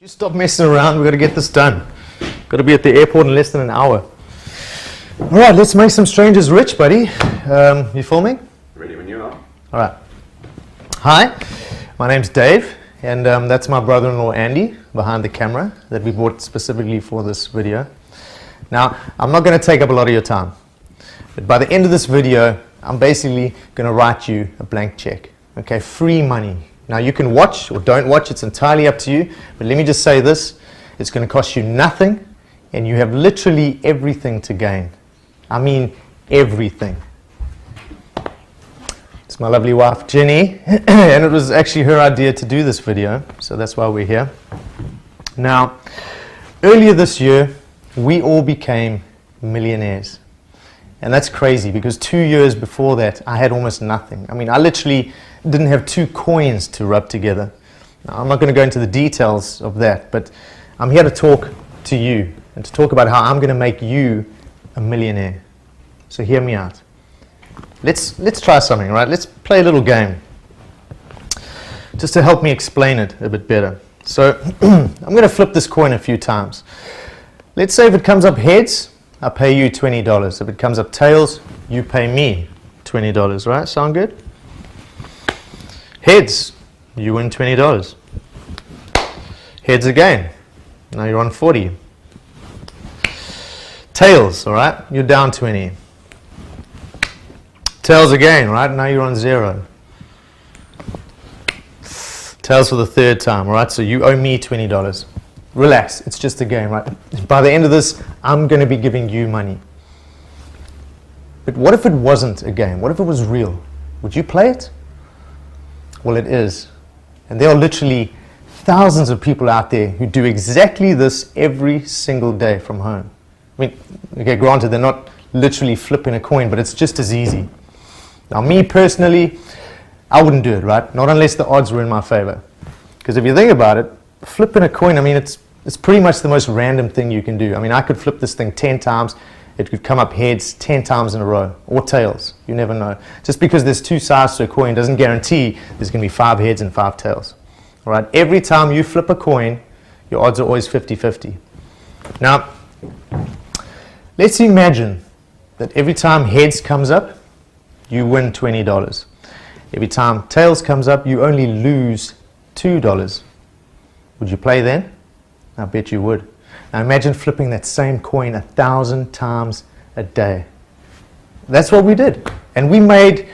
You stop messing around, we've got to get this done. Got to be at the airport in less than an hour. All right, let's make some strangers rich, buddy. You filming? Ready when you are. All right. Hi, my name's Dave, and that's my brother-in-law Andy behind the camera that we bought specifically for this video. Now, I'm not going to take up a lot of your time, but by the end of this video, I'm basically going to write you a blank check. Okay, free money. Now, you can watch or don't watch, it's entirely up to you, but let me just say this, it's going to cost you nothing, and you have literally everything to gain. I mean, everything. It's my lovely wife, Jenny, and it was actually her idea to do this video, so that's why we're here. Now, earlier this year, we all became millionaires. And that's crazy because 2 years before that, I had almost nothing. I mean, I literally didn't have 2 coins to rub together. Now, I'm not going to go into the details of that, but I'm here to talk to you and to talk about how I'm going to make you a millionaire. So hear me out. Let's try something, right? Let's play a little game just to help me explain it a bit better. So I'm going to flip this coin a few times. Let's say if it comes up heads, I pay you $20. If it comes up tails, you pay me $20, right? Sound good? Heads, you win $20. Heads again, now you're on 40. Tails, all right, you're down 20. Tails again, right, now you're on 0. Tails for the third time, all right, so you owe me $20. Relax, it's just a game, right? By the end of this, I'm going to be giving you money. But what if it wasn't a game? What if it was real? Would you play it? Well, it is. And there are literally thousands of people out there who do exactly this every single day from home. I mean, okay, granted, they're not literally flipping a coin, but it's just as easy. Now, me personally, I wouldn't do it, right? Not unless the odds were in my favor. Because if you think about it, flipping a coin, I mean, it's pretty much the most random thing you can do. I mean, I could flip this thing 10 times. It could come up heads 10 times in a row, or tails. You never know. Just because there's 2 sides to a coin doesn't guarantee there's going to be 5 heads and 5 tails. All right? Every time you flip a coin, your odds are always 50-50. Now, let's imagine that every time heads comes up, you win $20. Every time tails comes up, you only lose $2. Would you play then? I bet you would. Now imagine flipping that same coin 1,000 times a day. That's what we did. And we made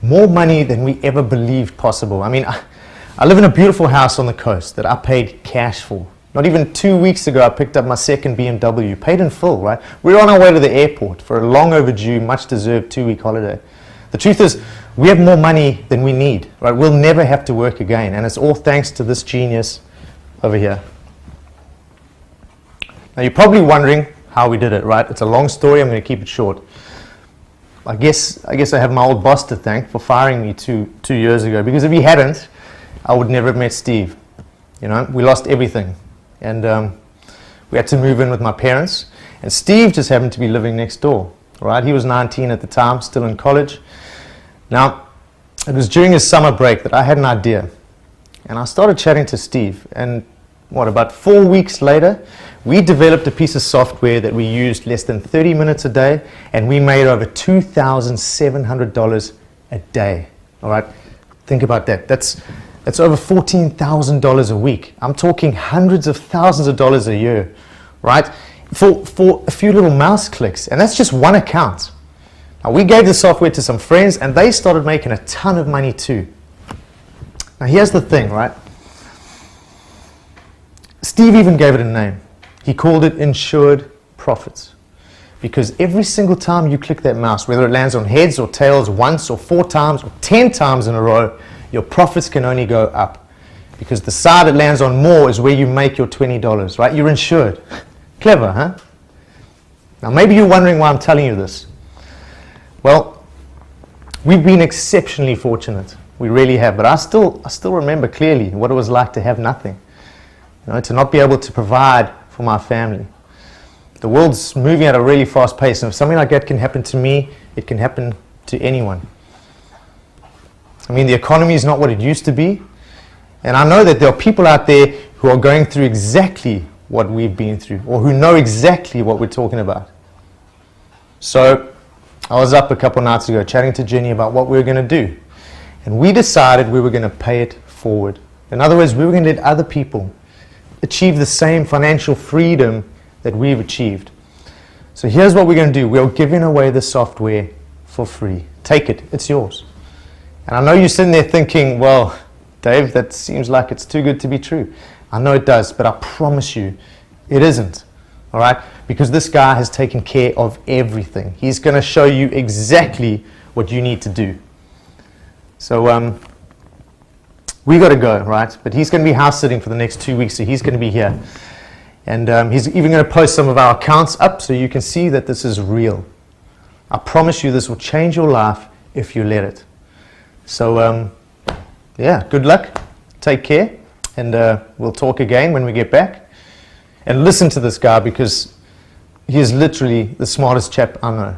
more money than we ever believed possible. I mean, I live in a beautiful house on the coast that I paid cash for. Not even 2 weeks ago, I picked up my second BMW, paid in full, right? We were on our way to the airport for a long overdue, much deserved 2-week holiday. The truth is, we have more money than we need, right? We'll never have to work again. And it's all thanks to this genius over here. Now you're probably wondering how we did it, right? It's a long story, I'm going to keep it short. I guess I have my old boss to thank for firing me two years ago, because if he hadn't, I would never have met Steve. You know, we lost everything. And we had to move in with my parents, and Steve just happened to be living next door, right? He was 19 at the time, still in college. Now, it was during his summer break that I had an idea, and I started chatting to Steve, and about 4 weeks later, we developed a piece of software that we used less than 30 minutes a day, and we made over $2,700 a day. All right, think about that. That's over $14,000 a week. I'm talking hundreds of thousands of dollars a year, right? For a few little mouse clicks, and that's just one account. Now, we gave the software to some friends, and they started making a ton of money too. Now, here's the thing, right? Steve even gave it a name. He called it insured profits. Because every single time you click that mouse, whether it lands on heads or tails once or 4 times or 10 times in a row, your profits can only go up. Because the side it lands on more is where you make your $20, right? You're insured. Clever, huh? Now maybe you're wondering why I'm telling you this. Well, we've been exceptionally fortunate. We really have. But I still remember clearly what it was like to have nothing. You know, to not be able to provide for my family. The world's moving at a really fast pace, and if something like that can happen to me, it can happen to anyone. I mean, the economy is not what it used to be, And I know that there are people out there who are going through exactly what we've been through, or who know exactly what we're talking about. So I was up a couple nights ago chatting to Jenny about what we were going to do. And we decided we were going to pay it forward. In other words, we were going to let other people achieve the same financial freedom that we've achieved. So here's what we're going to do. We're giving away the software for free. Take it. It's yours. And I know you're sitting there thinking, well, Dave, that seems like it's too good to be true. I know it does, but I promise you, it isn't. All right? Because this guy has taken care of everything. He's going to show you exactly what you need to do. So we got to go, right? But he's going to be house sitting for the next 2 weeks, so he's going to be here. And he's even going to post some of our accounts up so you can see that this is real. I promise you this will change your life if you let it. So, yeah, good luck. Take care. And we'll talk again when we get back. And listen to this guy because he is literally the smartest chap I know.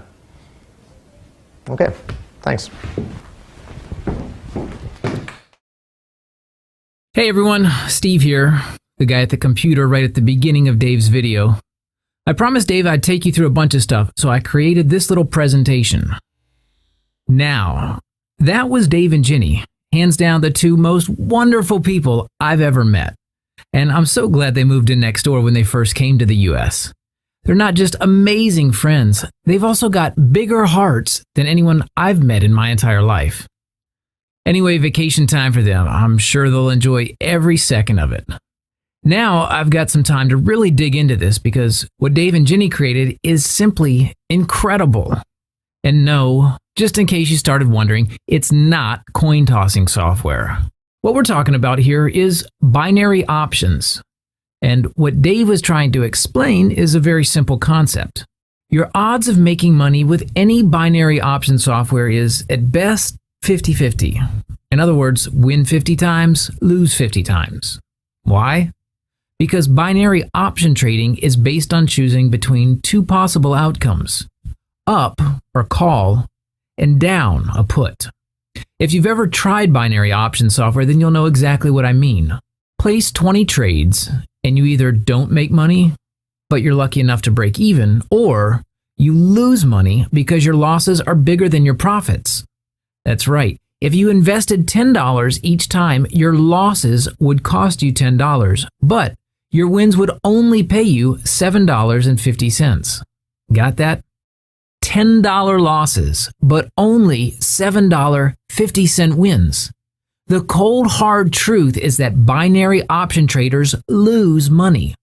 Okay, thanks. Hey everyone, Steve here, the guy at the computer right at the beginning of Dave's video. I promised Dave I'd take you through a bunch of stuff, so I created this little presentation. Now, that was Dave and Jenny, hands down the two most wonderful people I've ever met. And I'm so glad they moved in next door when they first came to the US. They're not just amazing friends, they've also got bigger hearts than anyone I've met in my entire life. Anyway, vacation time for them. I'm sure they'll enjoy every second of it. Now I've got some time to really dig into this because what Dave and Jenny created is simply incredible. And no, just in case you started wondering, it's not coin tossing software. What we're talking about here is binary options. And what Dave was trying to explain is a very simple concept. Your odds of making money with any binary option software is, at best, 50-50. In other words, win 50 times, lose 50 times. Why? Because binary option trading is based on choosing between two possible outcomes: up or call, and down a put. If you've ever tried binary option software, then you'll know exactly what I mean. Place 20 trades, and you either don't make money, but you're lucky enough to break even, or you lose money because your losses are bigger than your profits. That's right. If you invested $10 each time, your losses would cost you $10, but your wins would only pay you $7.50. Got that? $10 losses, but only $7.50 wins. The cold hard truth is that binary option traders lose money.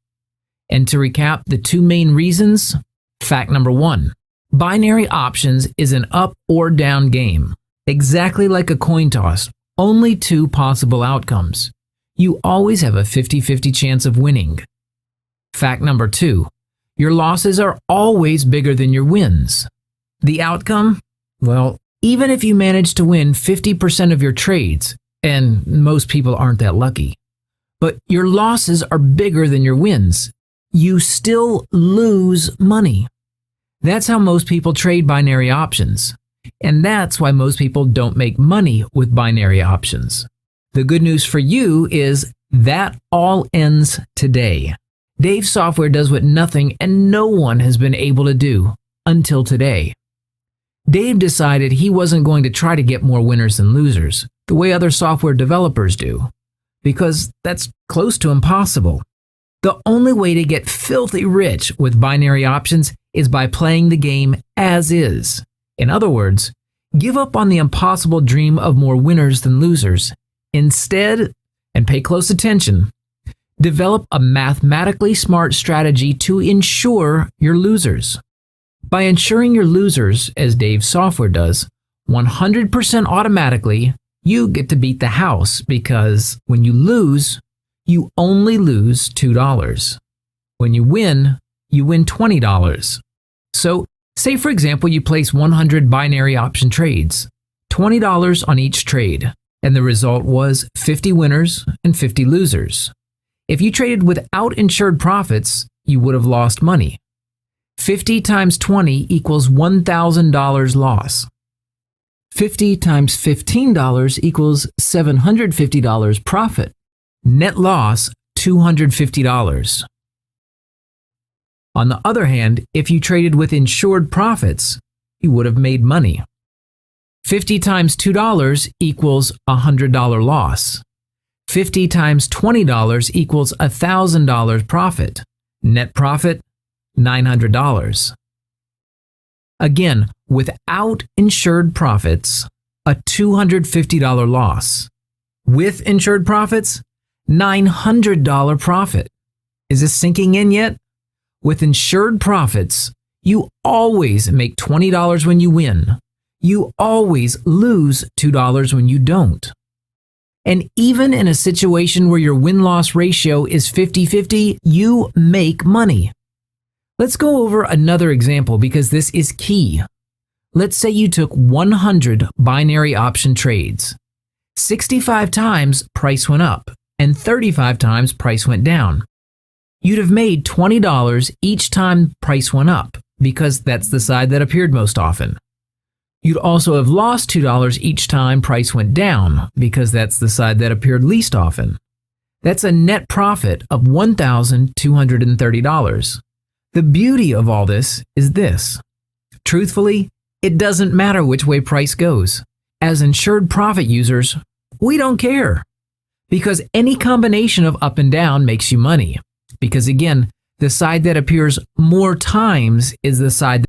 And to recap the two main reasons, fact number one, binary options is an up or down game. Exactly like a coin toss, only two possible outcomes. You always have a 50-50 chance of winning. Fact number two, your losses are always bigger than your wins. The outcome? Well, even if you manage to win 50% of your trades, and most people aren't that lucky, but your losses are bigger than your wins, you still lose money. That's how most people trade binary options. And that's why most people don't make money with binary options. The good news for you is that all ends today. Dave's software does what nothing and no one has been able to do until today. Dave decided he wasn't going to try to get more winners than losers, the way other software developers do, because that's close to impossible. The only way to get filthy rich with binary options is by playing the game as is. In other words, give up on the impossible dream of more winners than losers. Instead, and pay close attention, develop a mathematically smart strategy to ensure you're losers. By ensuring you're losers, as Dave's software does, 100% automatically, you get to beat the house because when you lose, you only lose $2. When you win $20. So, say for example you place 100 binary option trades, $20 on each trade, and the result was 50 winners and 50 losers. If you traded without insured profits, you would have lost money. 50 times 20 equals $1,000 loss. 50 times $15 equals $750 profit. Net loss, $250. On the other hand, if you traded with insured profits, you would have made money. 50 times $2 equals $100 loss. 50 times $20 equals $1,000 profit. Net profit, $900. Again, without insured profits, a $250 loss. With insured profits, $900 profit. Is this sinking in yet? With insured profits, you always make $20 when you win. You always lose $2 when you don't. And even in a situation where your win-loss ratio is 50-50, you make money. Let's go over another example because this is key. Let's say you took 100 binary option trades. 65 times price went up and 35 times price went down. You'd have made $20 each time price went up because that's the side that appeared most often. You'd also have lost $2 each time price went down because that's the side that appeared least often. That's a net profit of $1,230. The beauty of all this is this. Truthfully, it doesn't matter which way price goes. As insured profit users, we don't care. Because any combination of up and down makes you money. Because again, the side that appears more times is the side